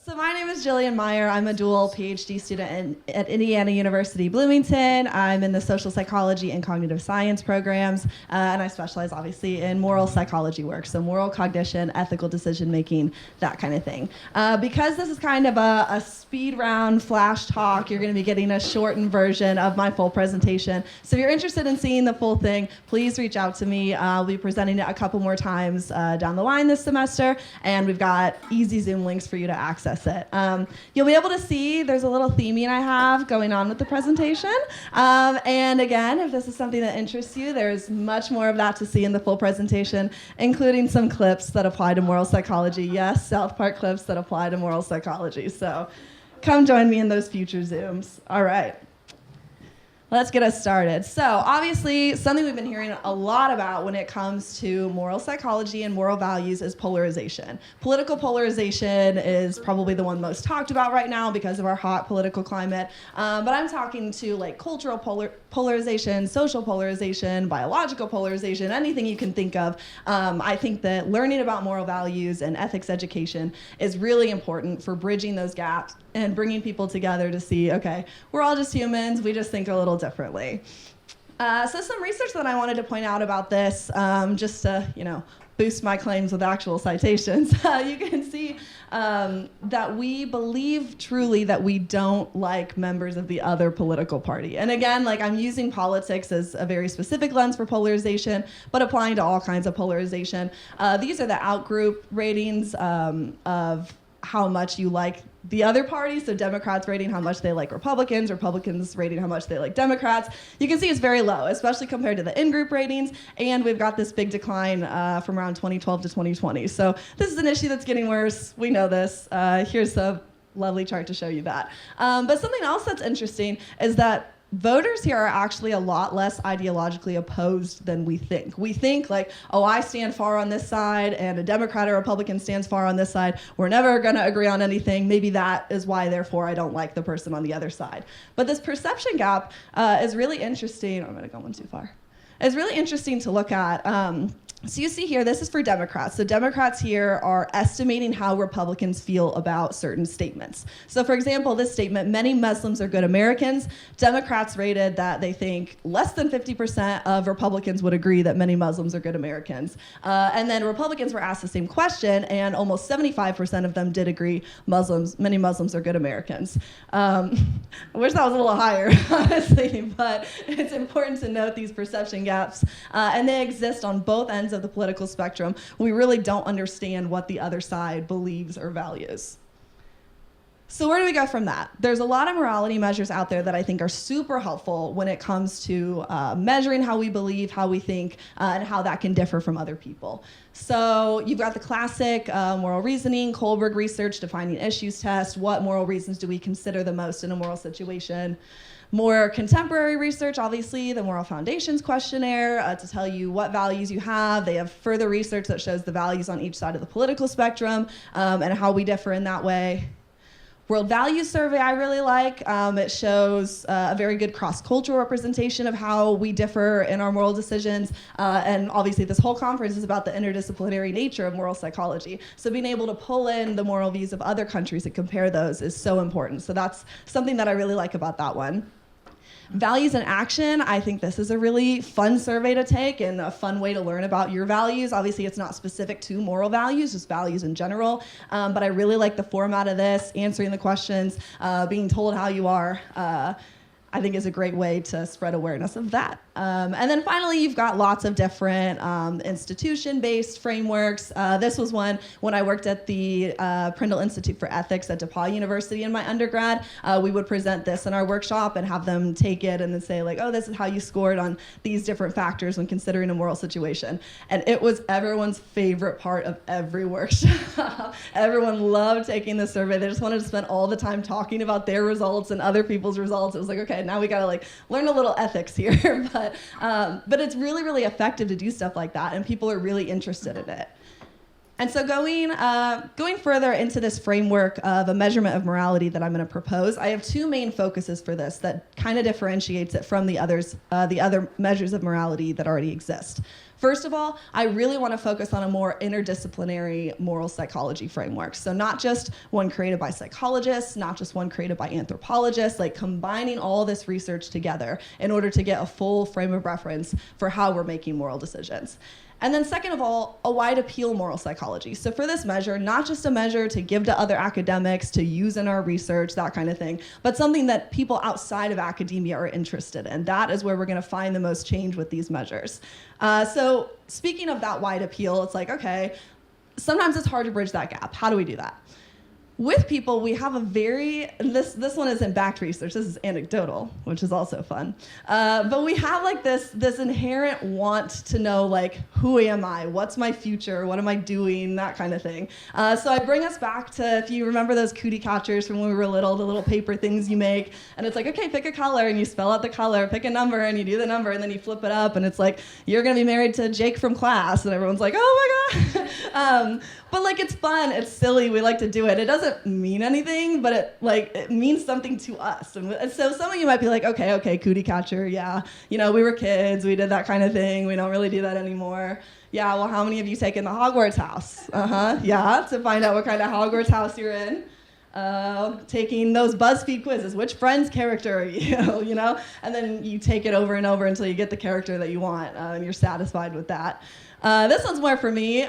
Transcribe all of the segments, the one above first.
So my name is Jillian Meyer. I'm a dual PhD student at Indiana University Bloomington. I'm in the social psychology and cognitive science programs, and I specialize obviously in moral psychology work, so moral cognition, ethical decision making, that kind of thing. Because this is kind of a speed round flash talk, you're going to be getting a shortened version of my full presentation. So if you're interested in seeing the full thing, please reach out to me. I'll be presenting it a couple more times down the line this semester, and we've got easy Zoom links for you to access it. You'll be able to see there's a little theming I have going on with the presentation. And again, if this is something that interests you, there's much more of that to see in the full presentation, including some clips that apply to moral psychology. Yes, South Park clips that apply to moral psychology. So come join me in those future Zooms. All right. Let's get us started. So obviously, something we've been hearing a lot about when it comes to moral psychology and moral values is polarization. Political polarization is probably the one most talked about right now because of our hot political climate. But I'm talking to like cultural polarization, social polarization, biological polarization, anything you can think of. I think that learning about moral values and ethics education is really important for bridging those gaps and bringing people together to see, okay, we're all just humans, we just think a little differently. So some research that I wanted to point out about this, just to, boost my claims with actual citations. You can see that we believe truly that we don't like members of the other political party. And again, I'm using politics as a very specific lens for polarization, but applying to all kinds of polarization. These are the outgroup ratings of how much you like the other party. So Democrats rating how much they like Republicans, Republicans rating how much they like Democrats. You can see it's very low, especially compared to the in-group ratings. And we've got this big decline from around 2012 to 2020. So this is an issue that's getting worse. We know this. Here's a lovely chart to show you that. But something else that's interesting is that voters here are actually a lot less ideologically opposed than we think. We think oh, I stand far on this side and a Democrat or Republican stands far on this side. We're never going to agree on anything. Maybe that is why, therefore, I don't like the person on the other side. But this perception gap is really interesting. I'm going to go one too far. It's really interesting to look at. So you see here, this is for Democrats. So Democrats here are estimating how Republicans feel about certain statements. So for example, this statement, many Muslims are good Americans. Democrats rated that they think less than 50% of Republicans would agree that many Muslims are good Americans. And then Republicans were asked the same question, and almost 75% of them did agree many Muslims are good Americans. I wish that was a little higher, honestly, but it's important to note these perception gaps, and they exist on both ends of the political spectrum. We really don't understand what the other side believes or values. So where do we go from that? There's a lot of morality measures out there that I think are super helpful when it comes to measuring how we believe, how we think, and how that can differ from other people. So you've got the classic moral reasoning, Kohlberg research, defining issues test. What moral reasons do we consider the most in a moral situation? More contemporary research, obviously, the Moral Foundations questionnaire to tell you what values you have. They have further research that shows the values on each side of the political spectrum and how we differ in that way. World Values Survey I really like. It shows a very good cross-cultural representation of how we differ in our moral decisions. And obviously this whole conference is about the interdisciplinary nature of moral psychology. So being able to pull in the moral views of other countries and compare those is so important. So that's something that I really like about that one. Values in action, I think this is a really fun survey to take and a fun way to learn about your values. Obviously, it's not specific to moral values, just values in general. But I really like the format of this, answering the questions, being told how you are. I think is a great way to spread awareness of that. And then finally, you've got lots of different institution-based frameworks. This was one when I worked at the Prindle Institute for Ethics at DePauw University in my undergrad. We would present this in our workshop and have them take it and then say oh, this is how you scored on these different factors when considering a moral situation. And it was everyone's favorite part of every workshop. Everyone loved taking this survey. They just wanted to spend all the time talking about their results and other people's results. It was okay, now we gotta learn a little ethics here. But it's really, really effective to do stuff like that, and people are really interested in it. And so going further into this framework of a measurement of morality that I'm going to propose, I have two main focuses for this that kind of differentiates it from the other measures of morality that already exist. First of all, I really want to focus on a more interdisciplinary moral psychology framework. So not just one created by psychologists, not just one created by anthropologists, like combining all this research together in order to get a full frame of reference for how we're making moral decisions. And then second of all, a wide appeal moral psychology. So for this measure, not just a measure to give to other academics, to use in our research, that kind of thing, but something that people outside of academia are interested in. That is where we're going to find the most change with these measures. So speaking of that wide appeal, it's like, okay, sometimes it's hard to bridge that gap. How do we do that? With people, we have a this one isn't backed research, this is anecdotal, which is also fun. But we have like this inherent want to know, like, who am I? What's my future? What am I doing? That kind of thing. So I bring us back to, if you remember those cootie catchers from when we were little, the little paper things you make, and it's like, okay, pick a color, and you spell out the color, pick a number, and you do the number, and then you flip it up, and it's like, you're gonna be married to Jake from class, and everyone's like, oh my God. But like, it's fun, it's silly, we like to do it. It doesn't mean anything, but it means something to us. And so some of you might be like, okay, cootie catcher, yeah. You know, we were kids, we did that kind of thing, we don't really do that anymore. Yeah, well, how many of you taken the Hogwarts house? Yeah, to find out what kind of Hogwarts house you're in. Taking those BuzzFeed quizzes, which Friends character are you, you know? And then you take it over and over until you get the character that you want, and you're satisfied with that. This one's more for me.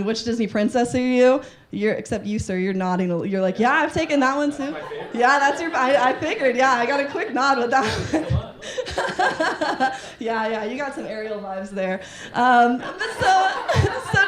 Which Disney princess are you? Except you, sir, you're nodding. You're like, yeah, I've taken that one too. Yeah, that's I figured. Yeah, I got a quick nod with that one. Yeah, you got some Ariel vibes there. So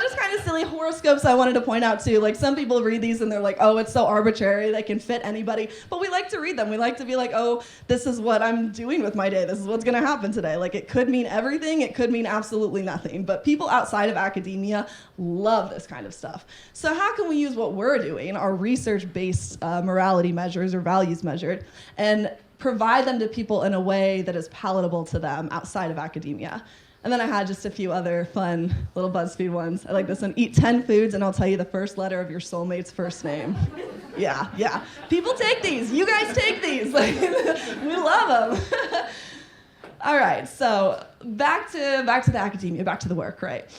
just kind of silly horoscopes I wanted to point out too. Like, some people read these and they're like, oh, it's so arbitrary, they can fit anybody. But we like to read them. We like to be like, oh, this is what I'm doing with my day. This is what's going to happen today. Like, it could mean everything. It could mean absolutely nothing. But people outside of academia love this kind of stuff. So how can we use what we're doing, our research-based morality measures or values measured, and provide them to people in a way that is palatable to them outside of academia? And then I had just a few other fun little BuzzFeed ones. I like this one. Eat 10 foods and I'll tell you the first letter of your soulmate's first name. Yeah. People take these. You guys take these. Like, we love them. All right, so back to the academia, back to the work, right?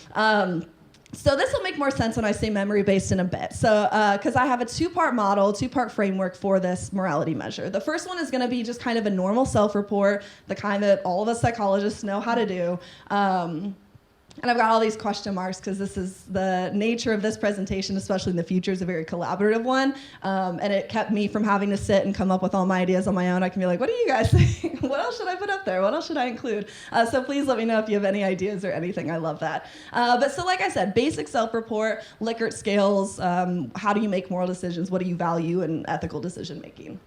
So this will make more sense when I say memory-based in a bit. So, because I have a two-part framework for this morality measure. The first one is going to be just kind of a normal self-report, the kind that all of us psychologists know how to do. And I've got all these question marks because this is the nature of this presentation, especially in the future, is a very collaborative one. And it kept me from having to sit and come up with all my ideas on my own. I can be like, what do you guys think? What else should I put up there? What else should I include? So please let me know if you have any ideas or anything. I love that. But so like I said, basic self-report, Likert scales, how do you make moral decisions? What do you value in ethical decision making?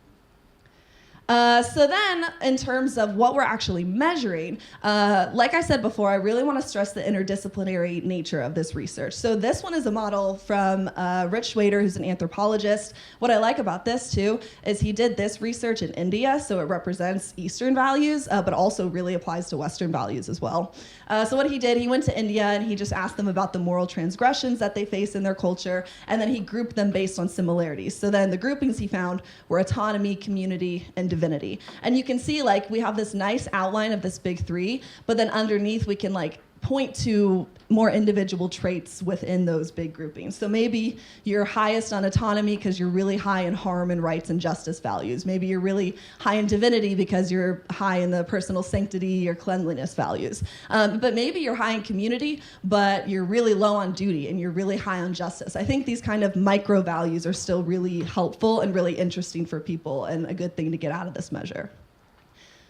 So then, in terms of what we're actually measuring, like I said before, I really want to stress the interdisciplinary nature of this research. So this one is a model from Rich Schwader, who's an anthropologist. What I like about this, too, is he did this research in India, so it represents Eastern values, but also really applies to Western values as well. So what he did, he went to India, and he just asked them about the moral transgressions that they face in their culture, and then he grouped them based on similarities. So then the groupings he found were autonomy, community, and divinity. And you can see, like, we have this nice outline of this big three, but then underneath we can, like, point to more individual traits within those big groupings. So maybe you're highest on autonomy because you're really high in harm and rights and justice values. Maybe you're really high in divinity because you're high in the personal sanctity or cleanliness values. But maybe you're high in community, but you're really low on duty and you're really high on justice. I think these kind of micro values are still really helpful and really interesting for people and a good thing to get out of this measure.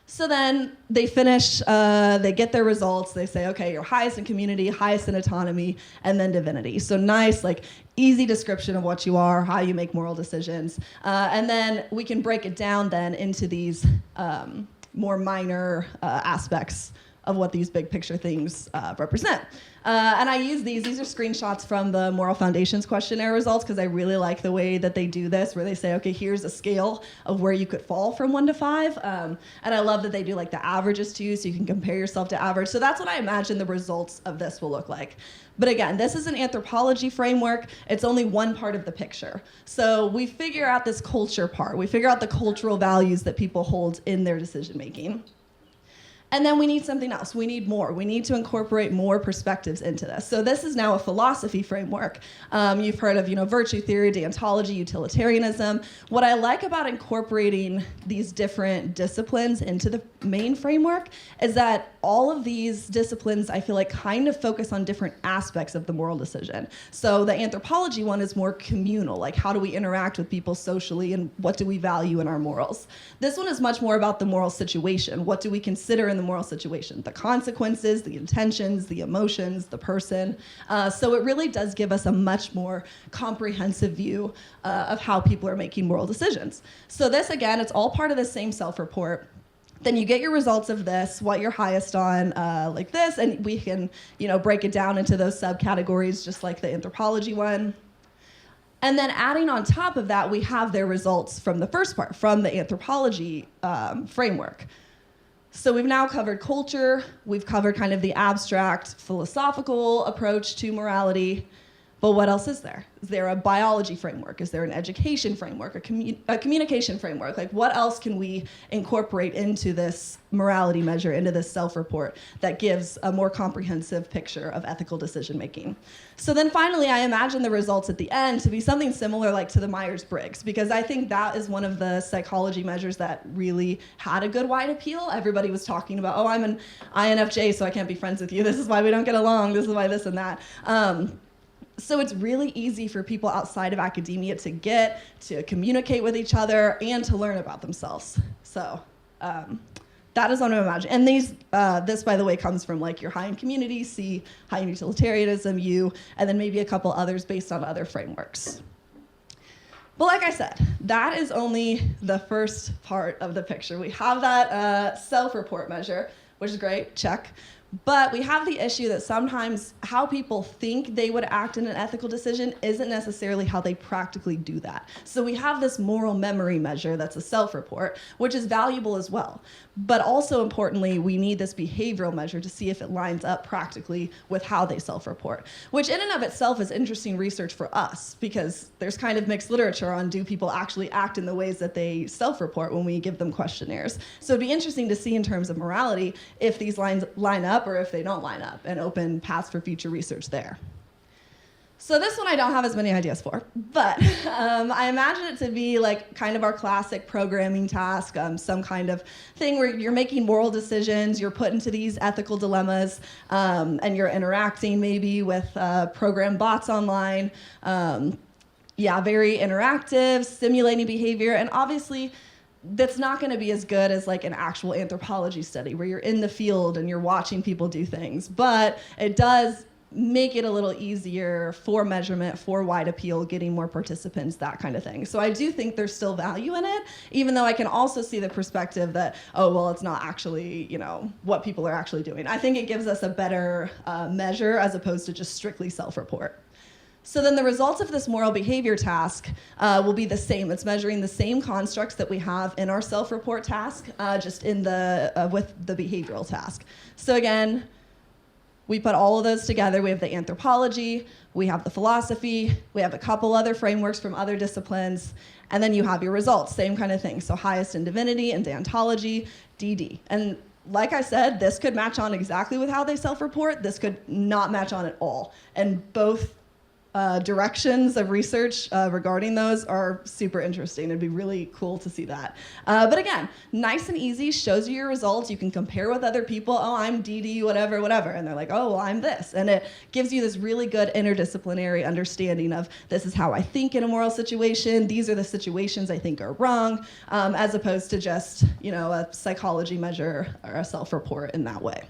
So then they finish, they get their results, they say, okay, you're highest in community, highest in autonomy, and then divinity. So nice, like, easy description of what you are, how you make moral decisions. And then we can break it down then into these more minor aspects of what these big picture things represent. And I use these are screenshots from the Moral Foundations questionnaire results because I really like the way that they do this, where they say, okay, here's a scale of where you could fall from 1 to 5. And I love that they do like the averages too, so you can compare yourself to average. So that's what I imagine the results of this will look like. But again, this is an anthropology framework. It's only one part of the picture. So we figure out this culture part. We figure out the cultural values that people hold in their decision making. And then we need something else. We need more. We need to incorporate more perspectives into this. So this is now a philosophy framework. You've heard of, virtue theory, deontology, utilitarianism. What I like about incorporating these different disciplines into the main framework is that all of these disciplines, I feel like, kind of focus on different aspects of the moral decision. So the anthropology one is more communal, like how do we interact with people socially and what do we value in our morals. This one is much more about the moral situation. What do we consider in the moral situation? The consequences, the intentions, the emotions, the person. So it really does give us a much more comprehensive view of how people are making moral decisions. So this, again, it's all part of the same self-report. Then you get your results of this, what you're highest on, like this, and we can, break it down into those subcategories, just like the anthropology one. And then adding on top of that, we have their results from the first part, from the anthropology framework. So we've now covered culture, we've covered kind of the abstract philosophical approach to morality, but what else is there? Is there a biology framework? Is there an education framework, a communication framework? Like, what else can we incorporate into this morality measure, into this self-report that gives a more comprehensive picture of ethical decision-making? So then finally, I imagine the results at the end to be something similar like to the Myers-Briggs, because I think that is one of the psychology measures that really had a good wide appeal. Everybody was talking about, oh, I'm an INFJ, so I can't be friends with you. This is why we don't get along. This is why this and that. So it's really easy for people outside of academia to get to communicate with each other and to learn about themselves. So that is what I imagine. And this, by the way, comes from like your high in community, C, high in utilitarianism, U, and then maybe a couple others based on other frameworks. But like I said, that is only the first part of the picture. We have that self-report measure, which is great, check. But we have the issue that sometimes how people think they would act in an ethical decision isn't necessarily how they practically do that. So we have this moral memory measure that's a self-report, which is valuable as well. But also importantly, we need this behavioral measure to see if it lines up practically with how they self-report, which in and of itself is interesting research for us because there's kind of mixed literature on do people actually act in the ways that they self-report when we give them questionnaires. So it'd be interesting to see in terms of morality if these lines line up or if they don't line up, and open paths for future research there. So this one I don't have as many ideas for, but I imagine it to be like kind of our classic programming task, some kind of thing where you're making moral decisions, you're put into these ethical dilemmas, and you're interacting maybe with program bots online. Very interactive, stimulating behavior, and obviously that's not going to be as good as like an actual anthropology study where you're in the field and you're watching people do things, but it does make it a little easier for measurement, for wide appeal, getting more participants, that kind of thing. So I do think there's still value in it, even though I can also see the perspective that, oh, well, it's not actually, what people are actually doing. I think it gives us a better measure as opposed to just strictly self-report. So then the results of this moral behavior task will be the same. It's measuring the same constructs that we have in our self-report task, just in with the behavioral task. So again, we put all of those together. We have the anthropology, we have the philosophy, we have a couple other frameworks from other disciplines, and then you have your results, same kind of thing. So highest in divinity and deontology, DD. And like I said, this could match on exactly with how they self-report. This could not match on at all. And both directions of research regarding those are super interesting. It'd be really cool to see that. But again, nice and easy, shows you your results. You can compare with other people. Oh, I'm DD, whatever. And they're like, oh, well, I'm this. And it gives you this really good interdisciplinary understanding of this is how I think in a moral situation. These are the situations I think are wrong, as opposed to just, a psychology measure or a self-report in that way.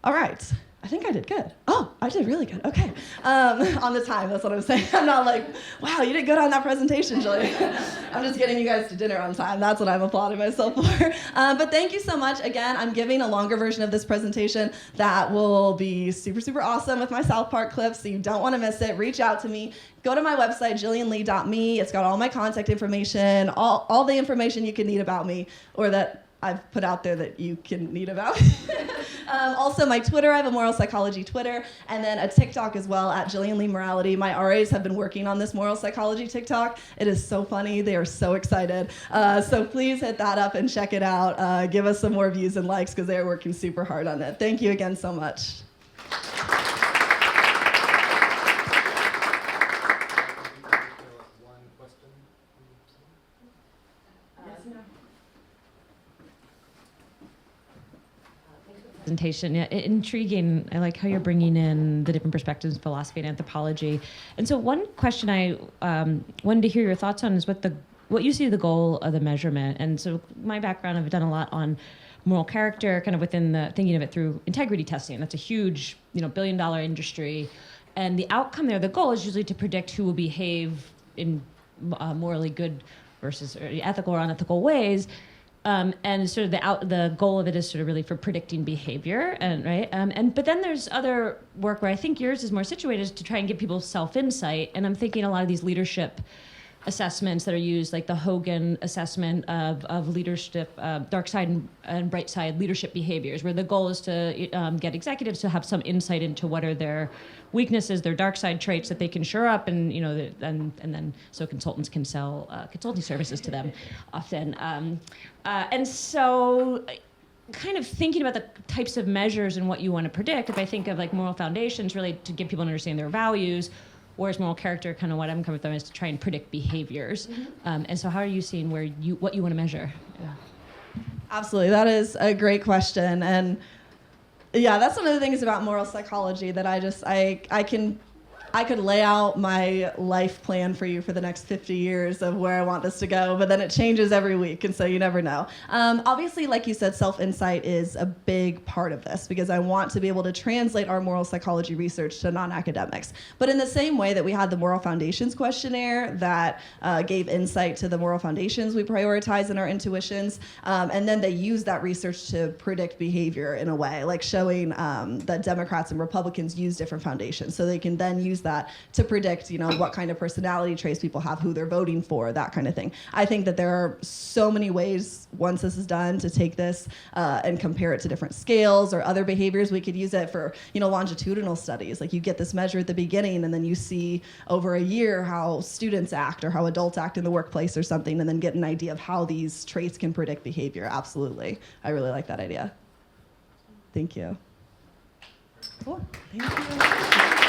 All right. I think I did good. Oh, I did really good. Okay. On the time, that's what I'm saying. I'm not like, wow, you did good on that presentation, Jillian. I'm just getting you guys to dinner on time. That's what I'm applauding myself for. But thank you so much. Again, I'm giving a longer version of this presentation that will be super, super awesome with my South Park clips, so you don't want to miss it. Reach out to me. Go to my website, jillianlee.me. It's got all my contact information, all the information you can need about me, or that I've put out there that you can need about. Also, my Twitter, I have a moral psychology Twitter, and then a TikTok as well at Jillian Lee Morality. My RAs have been working on this moral psychology TikTok. It is so funny. They are so excited. So please hit that up and check it out. Give us some more views and likes because they are working super hard on it. Thank you again so much. Presentation. Yeah, intriguing. I like how you're bringing in the different perspectives of philosophy and anthropology. And so one question I wanted to hear your thoughts on is what you see the goal of the measurement. And so my background, I've done a lot on moral character, kind of within the thinking of it through integrity testing. That's a huge, billion-dollar industry. And the outcome there, the goal is usually to predict who will behave in morally good versus or ethical or unethical ways. And sort of the goal of it is sort of really for predicting behavior, and right. But then there's other work where I think yours is more situated is to try and give people self-insight. And I'm thinking a lot of these leadership assessments that are used, like the Hogan assessment of leadership, dark side and bright side leadership behaviors, where the goal is to get executives to have some insight into what are their weaknesses, their dark side traits that they can shore up, and and then so consultants can sell consulting services to them often. And so kind of thinking about the types of measures and what you want to predict, if I think of like moral foundations, really to give people an understanding of their values, whereas moral character, kind of what I'm coming from is to try and predict behaviors. Mm-hmm. And so how are you seeing what you want to measure? Yeah. Absolutely, that is a great question. And yeah, that's one of the things about moral psychology that I could lay out my life plan for you for the next 50 years of where I want this to go, but then it changes every week, and so you never know. Obviously, like you said, self-insight is a big part of this because I want to be able to translate our moral psychology research to non-academics. But in the same way that we had the Moral Foundations questionnaire that gave insight to the moral foundations we prioritize in our intuitions, and then they use that research to predict behavior in a way, like showing that Democrats and Republicans use different foundations, so they can then use that to predict, what kind of personality traits people have, who they're voting for, that kind of thing. I think that there are so many ways, once this is done, to take this and compare it to different scales or other behaviors. We could use it for, longitudinal studies. Like you get this measure at the beginning, and then you see over a year how students act or how adults act in the workplace or something, and then get an idea of how these traits can predict behavior. Absolutely. I really like that idea. Thank you. Cool. Thank you.